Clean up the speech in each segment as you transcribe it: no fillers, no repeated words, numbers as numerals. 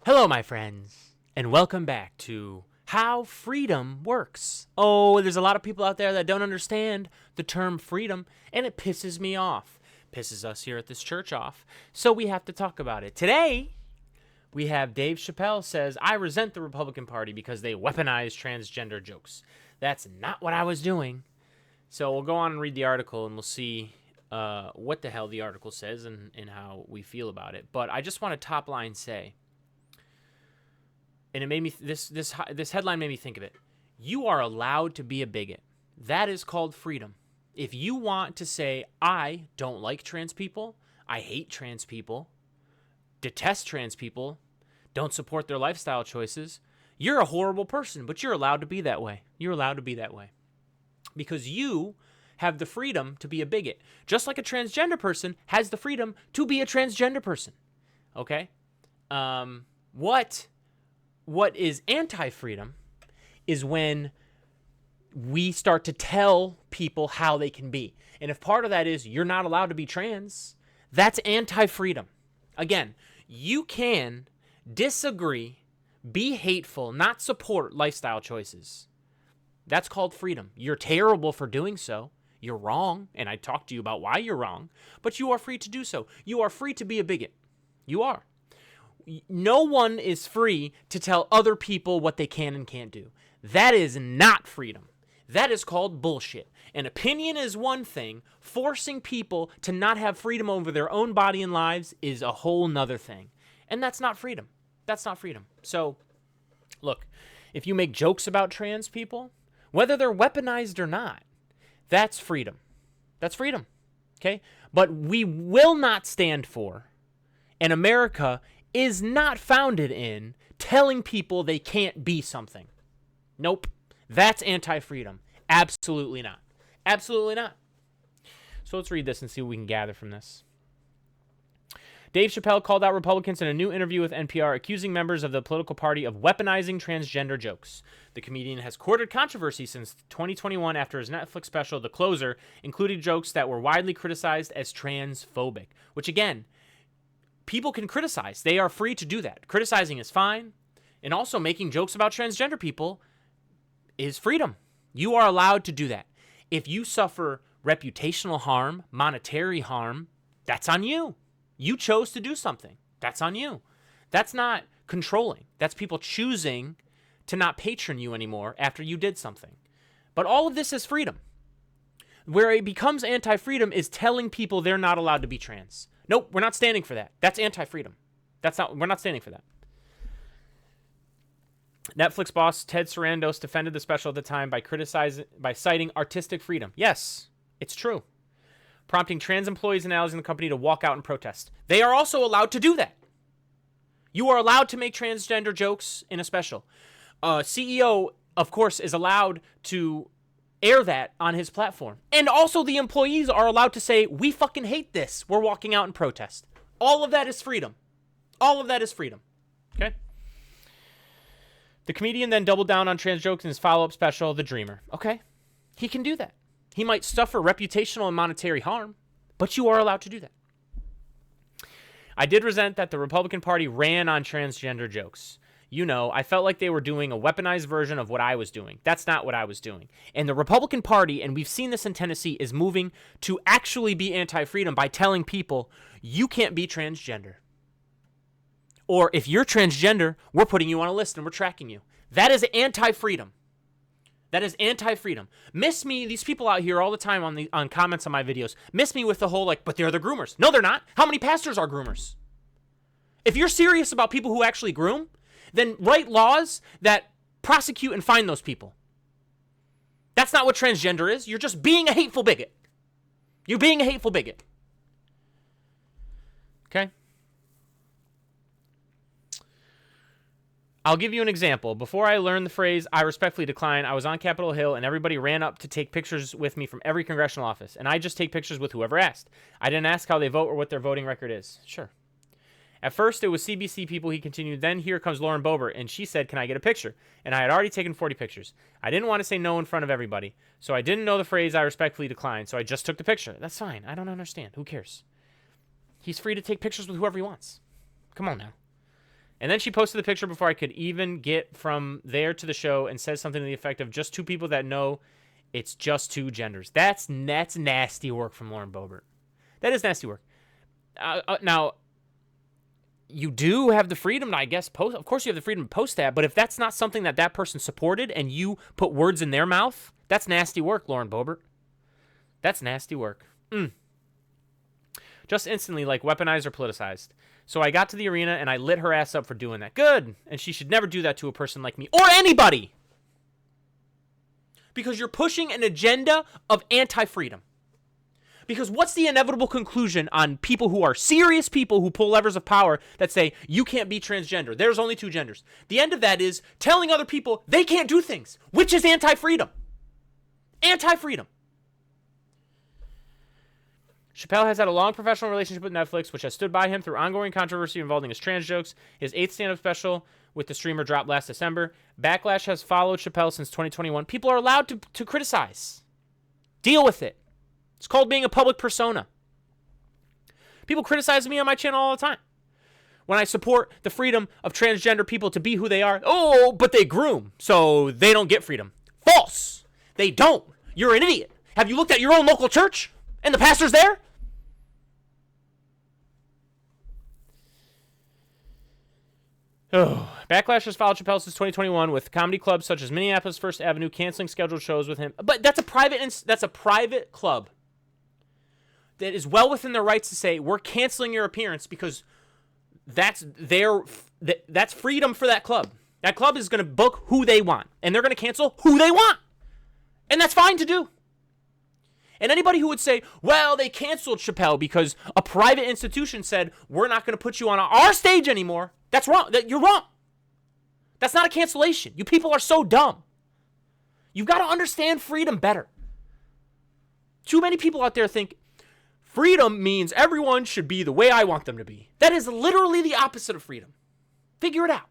Hello, my friends, and welcome back to How Freedom Works. Oh, there's a lot of people out there that don't understand the term freedom, and it pisses me off. Pisses us here at this church off, so we have to talk about it. Today, we have Dave Chappelle says, I resent the Republican Party because they weaponize transgender jokes. That's not what I was doing. So we'll go on and read the article, and we'll see what the hell the article says and how we feel about it. But I just want to top line say, and it made me this headline made me think of it. You are allowed to be a bigot. That is called freedom. If you want to say, I don't like trans people, I hate trans people, detest trans people, don't support their lifestyle choices, you're a horrible person, but you're allowed to be that way. You're allowed to be that way. Because you have the freedom to be a bigot. Just like a transgender person has the freedom to be a transgender person. Okay? What is anti-freedom is when we start to tell people how they can be. And if part of that is you're not allowed to be trans, that's anti-freedom. Again, you can disagree, be hateful, not support lifestyle choices. That's called freedom. You're terrible for doing so. You're wrong, and I talked to you about why you're wrong, but you are free to do so. You are free to be a bigot. You are. No one is free to tell other people what they can and can't do. That is not freedom. That is called bullshit. An opinion is one thing. Forcing people to not have freedom over their own body and lives is a whole nother thing. And that's not freedom. That's not freedom. So, look, if you make jokes about trans people, whether they're weaponized or not, that's freedom. That's freedom. Okay? But we will not stand for, and America is not founded in telling people they can't be something. Nope. That's anti-freedom. Absolutely not. Absolutely not. So let's read this and see what we can gather from this. Dave Chappelle called out Republicans in a new interview with NPR, accusing members of the political party of weaponizing transgender jokes. The comedian has courted controversy since 2021 after his Netflix special, The Closer, included jokes that were widely criticized as transphobic, which again, people can criticize. They are free to do that. Criticizing is fine. And also making jokes about transgender people is freedom. You are allowed to do that. If you suffer reputational harm, monetary harm, that's on you. You chose to do something. That's on you. That's not controlling. That's people choosing to not patron you anymore after you did something. But all of this is freedom. Where it becomes anti-freedom is telling people they're not allowed to be trans. Nope, we're not standing for that. That's anti-freedom. We're not standing for that. Netflix boss Ted Sarandos defended the special at the time by citing artistic freedom. Yes, it's true. Prompting trans employees and allies in the company to walk out and protest. They are also allowed to do that. You are allowed to make transgender jokes in a special. CEO, of course, is allowed to air that on his platform. And also the employees are allowed to say, we fucking hate this. We're walking out in protest. All of that is freedom. All of that is freedom. Okay? The comedian then doubled down on trans jokes in his follow-up special, The Dreamer. Okay? He can do that. He might suffer reputational and monetary harm, but you are allowed to do that. I did resent that the Republican Party ran on transgender jokes. You know, I felt like they were doing a weaponized version of what I was doing. That's not what I was doing. And the Republican Party, and we've seen this in Tennessee, is moving to actually be anti-freedom by telling people, you can't be transgender. Or if you're transgender, we're putting you on a list and we're tracking you. That is anti-freedom. That is anti-freedom. Miss me, these people out here all the time on comments on my videos, miss me with the whole but they're the groomers. No, they're not. How many pastors are groomers? If you're serious about people who actually groom, then write laws that prosecute and fine those people. That's not what transgender is. You're just being a hateful bigot. You're being a hateful bigot. Okay? I'll give you an example. Before I learned the phrase, I respectfully decline, I was on Capitol Hill and everybody ran up to take pictures with me from every congressional office. And I just take pictures with whoever asked. I didn't ask how they vote or what their voting record is. Sure. At first, it was CBC people, he continued. Then here comes Lauren Boebert, and she said, can I get a picture? And I had already taken 40 pictures. I didn't want to say no in front of everybody. So I didn't know the phrase, I respectfully decline. So I just took the picture. That's fine. I don't understand. Who cares? He's free to take pictures with whoever he wants. Come on now. And then she posted the picture before I could even get from there to the show and says something to the effect of just two people that know it's just two genders. That's nasty work from Lauren Boebert. That is nasty work. Now, you do have the freedom to, I guess, post. Of course you have the freedom to post that, but if that's not something that that person supported and you put words in their mouth, that's nasty work, Lauren Boebert. That's nasty work. Just instantly, like, weaponized or politicized. So I got to the arena and I lit her ass up for doing that. Good. And she should never do that to a person like me or anybody. Because you're pushing an agenda of anti-freedom. Because what's the inevitable conclusion on people who are serious people who pull levers of power that say, you can't be transgender, there's only two genders? The end of that is telling other people they can't do things, which is anti-freedom. Anti-freedom. Chappelle has had a long professional relationship with Netflix, which has stood by him through ongoing controversy involving his trans jokes. His 8th stand-up special with the streamer dropped last December. Backlash has followed Chappelle since 2021. People are allowed to criticize. Deal with it. It's called being a public persona. People criticize me on my channel all the time. When I support the freedom of transgender people to be who they are, oh, but they groom, so they don't get freedom. False. They don't. You're an idiot. Have you looked at your own local church and the pastors there? Oh, Backlash has followed Chappelle since 2021 with comedy clubs such as Minneapolis First Avenue canceling scheduled shows with him. But that's a private club that is well within their rights to say we're canceling your appearance because that's freedom for that club. That club is going to book who they want, and they're going to cancel who they want, and that's fine to do. And anybody who would say, well, they canceled Chappelle because a private institution said we're not going to put you on our stage anymore, that's wrong. You're wrong. That's not a cancellation. You people are so dumb. You've got to understand freedom better. Too many people out there think freedom means everyone should be the way I want them to be. That is literally the opposite of freedom. Figure it out.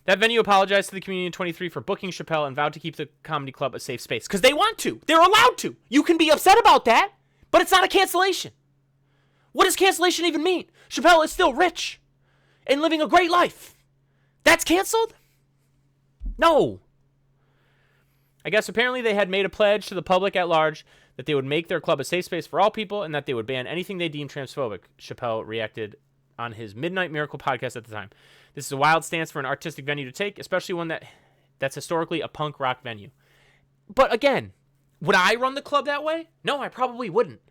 That venue apologized to the community in 23 for booking Chappelle and vowed to keep the comedy club a safe space. Because they want to. They're allowed to. You can be upset about that, but it's not a cancellation. What does cancellation even mean? Chappelle is still rich and living a great life. That's canceled? No. I guess apparently they had made a pledge to the public at large that they would make their club a safe space for all people and that they would ban anything they deemed transphobic. Chappelle reacted on his Midnight Miracle podcast at the time. This is a wild stance for an artistic venue to take, especially one that's historically a punk rock venue. But again, would I run the club that way? No, I probably wouldn't.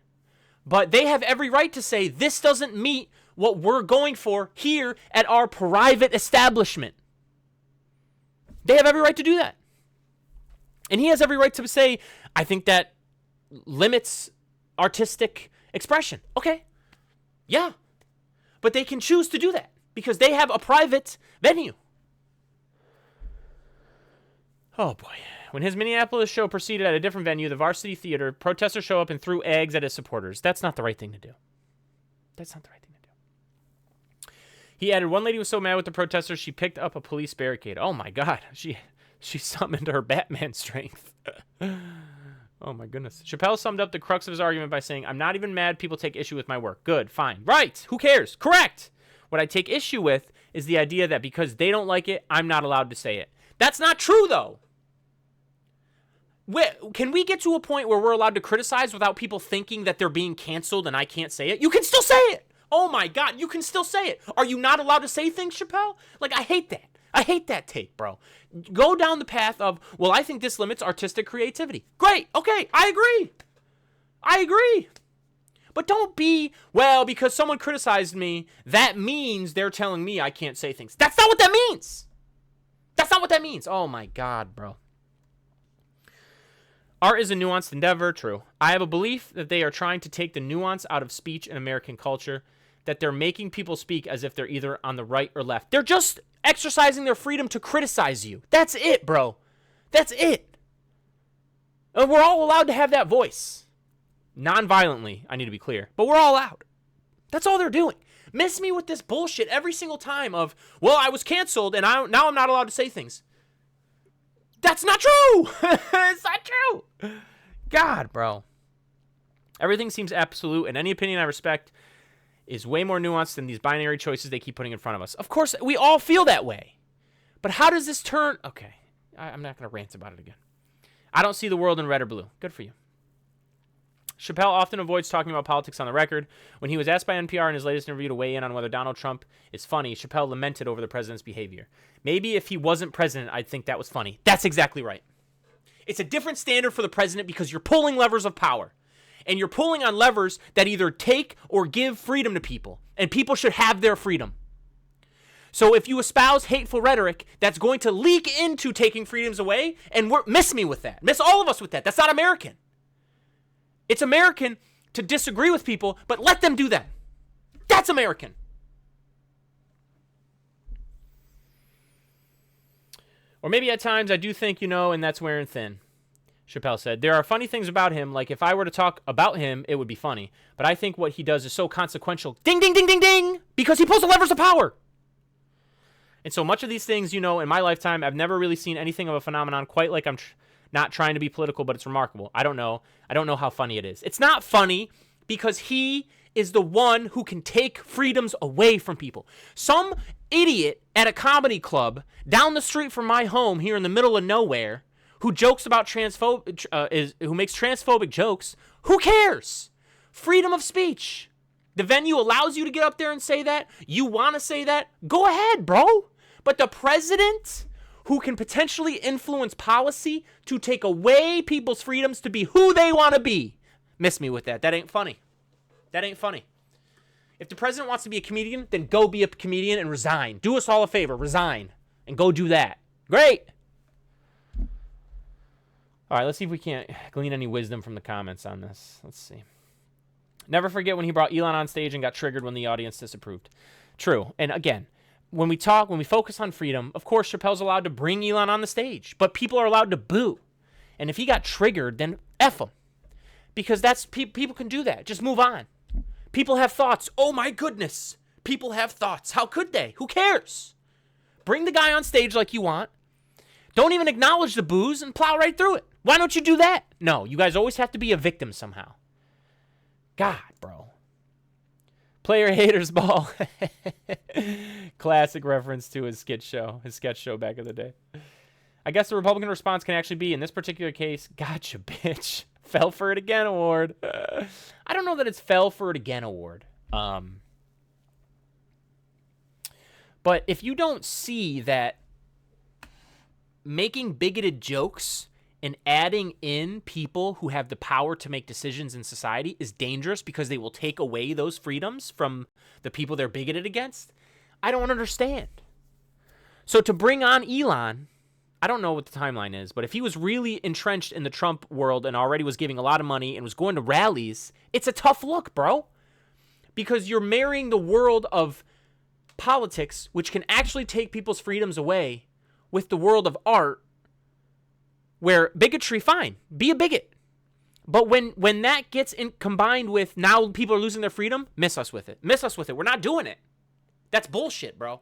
But they have every right to say this doesn't meet what we're going for here at our private establishment. They have every right to do that. And he has every right to say, I think that limits artistic expression. Okay. Yeah. But they can choose to do that because they have a private venue. Oh, boy. When his Minneapolis show proceeded at a different venue, the Varsity Theater, protesters show up and threw eggs at his supporters. That's not the right thing to do. That's not the right thing to do. He added, one lady was so mad with the protesters, she picked up a police barricade. Oh, my God. She summoned her Batman strength. Oh, my goodness. Chappelle summed up the crux of his argument by saying, I'm not even mad people take issue with my work. Good, fine. Right. Who cares? Correct. What I take issue with is the idea that because they don't like it, I'm not allowed to say it. That's not true, though. Can we get to a point where we're allowed to criticize without people thinking that they're being canceled and I can't say it? You can still say it. Oh, my God. You can still say it. Are you not allowed to say things, Chappelle? Like, I hate that. I hate that take, bro. Go down the path of, well, I think this limits artistic creativity. Great. Okay. I agree. I agree. But don't be, well, because someone criticized me, that means they're telling me I can't say things. That's not what that means. That's not what that means. Oh, my God, bro. Art is a nuanced endeavor. True. I have a belief that they are trying to take the nuance out of speech in American culture, that they're making people speak as if they're either on the right or left. They're just exercising their freedom to criticize you. That's it, bro. That's it. And we're all allowed to have that voice. Non-violently, I need to be clear. But we're all allowed. That's all they're doing. Miss me with this bullshit every single time of, well, I was canceled and now I'm not allowed to say things. That's not true. It's not true. God, bro. Everything seems absolute, and any opinion I respect is way more nuanced than these binary choices they keep putting in front of us. Of course, we all feel that way. But how does this turn? Okay, I'm not going to rant about it again. I don't see the world in red or blue. Good for you. Chappelle often avoids talking about politics on the record. When he was asked by NPR in his latest interview to weigh in on whether Donald Trump is funny, Chappelle lamented over the president's behavior. Maybe if he wasn't president, I'd think that was funny. That's exactly right. It's a different standard for the president because you're pulling levers of power. And you're pulling on levers that either take or give freedom to people. And people should have their freedom. So if you espouse hateful rhetoric, that's going to leak into taking freedoms away. And miss me with that. Miss all of us with that. That's not American. It's American to disagree with people, but let them do that. That's American. Or maybe at times I do think, and that's wearing thin. Chappelle said, there are funny things about him, like if I were to talk about him, it would be funny. But I think what he does is so consequential. Ding, ding, ding, ding, ding, because he pulls the levers of power. And so much of these things, in my lifetime, I've never really seen anything of a phenomenon quite like I'm not trying to be political, but it's remarkable. I don't know how funny it is. It's not funny because he is the one who can take freedoms away from people. Some idiot at a comedy club down the street from my home here in the middle of nowhere who jokes about who makes transphobic jokes. Who cares? Freedom of speech. The venue allows you to get up there and say that. You want to say that? Go ahead, bro. But the president, who can potentially influence policy to take away people's freedoms to be who they want to be. Miss me with that. That ain't funny. That ain't funny. If the president wants to be a comedian, then go be a comedian and resign. Do us all a favor. Resign. And go do that. Great. All right, let's see if we can't glean any wisdom from the comments on this. Let's see. Never forget when he brought Elon on stage and got triggered when the audience disapproved. True. And again, when we focus on freedom, of course, Chappelle's allowed to bring Elon on the stage, but people are allowed to boo. And if he got triggered, then F him. Because people can do that. Just move on. People have thoughts. Oh my goodness. People have thoughts. How could they? Who cares? Bring the guy on stage like you want. Don't even acknowledge the boos and plow right through it. Why don't you do that? No, you guys always have to be a victim somehow. God, bro. Player haters ball. Classic reference to his sketch show back in the day. I guess the Republican response can actually be, in this particular case, gotcha, bitch. Fell for it again award. I don't know that it's fell for it again award. But if you don't see that making bigoted jokes and adding in people who have the power to make decisions in society is dangerous because they will take away those freedoms from the people they're bigoted against, I don't understand. So to bring on Elon, I don't know what the timeline is, but if he was really entrenched in the Trump world and already was giving a lot of money and was going to rallies, it's a tough look, bro. Because you're marrying the world of politics, which can actually take people's freedoms away, with the world of art, where bigotry, fine, be a bigot. But when that gets combined with now people are losing their freedom, miss us with it. Miss us with it. We're not doing it. That's bullshit, bro.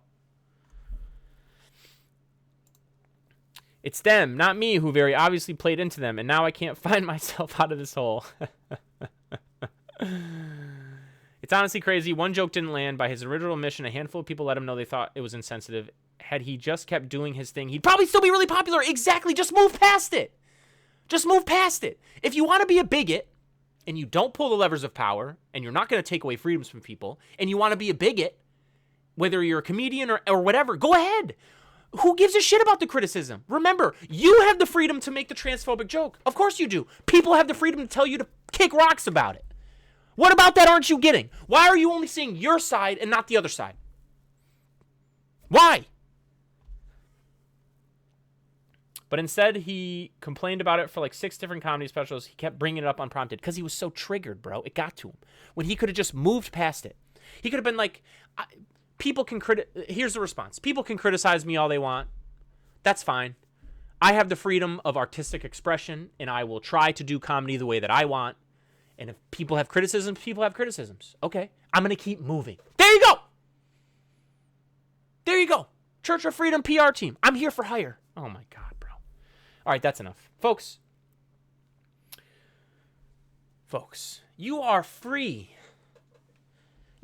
It's them, not me, who very obviously played into them, and now I can't find myself out of this hole. It's honestly crazy. One joke didn't land. By his original mission, a handful of people let him know they thought it was insensitive. Had he just kept doing his thing, he'd probably still be really popular. Exactly. Just move past it. Just move past it. If you want to be a bigot and you don't pull the levers of power and you're not going to take away freedoms from people and you want to be a bigot, whether you're a comedian or whatever, go ahead. Who gives a shit about the criticism? Remember, you have the freedom to make the transphobic joke. Of course you do. People have the freedom to tell you to kick rocks about it. What about that aren't you getting? Why are you only seeing your side and not the other side? Why? But instead, he complained about it for like 6 different comedy specials. He kept bringing it up unprompted because he was so triggered, bro. It got to him. When he could have just moved past it. He could have been like, here's the response. People can criticize me all they want. That's fine. I have the freedom of artistic expression, and I will try to do comedy the way that I want. And if people have criticisms, people have criticisms. Okay, I'm going to keep moving. There you go. There you go. Church of Freedom PR team. I'm here for hire. Oh, my God, bro. All right, that's enough. Folks, you are free.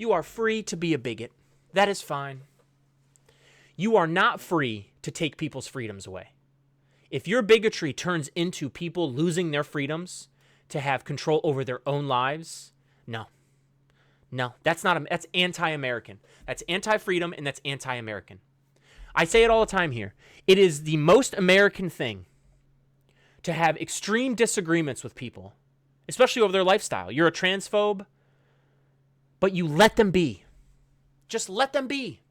You are free to be a bigot. That is fine. You are not free to take people's freedoms away. If your bigotry turns into people losing their freedoms to have control over their own lives, no. No, that's anti-American. That's anti-freedom and that's anti-American. I say it all the time here. It is the most American thing to have extreme disagreements with people, especially over their lifestyle. You're a transphobe, but you let them be. Just let them be.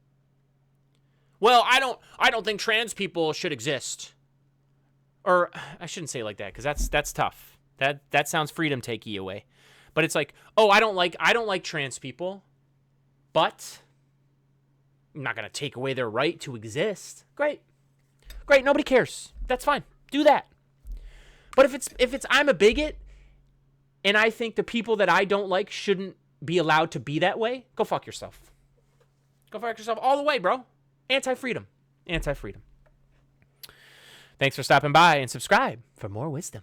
Well, I don't think trans people should exist. Or I shouldn't say it like that, because that's tough. That sounds freedom takey away. But it's like, oh, I don't like trans people, but I'm not gonna take away their right to exist. Great, nobody cares. That's fine. Do that. But if it's I'm a bigot, and I think the people that I don't like shouldn't be allowed to be that way, go fuck yourself. Go fuck yourself all the way, bro. Anti-freedom. Anti-freedom. Thanks for stopping by and subscribe for more wisdom.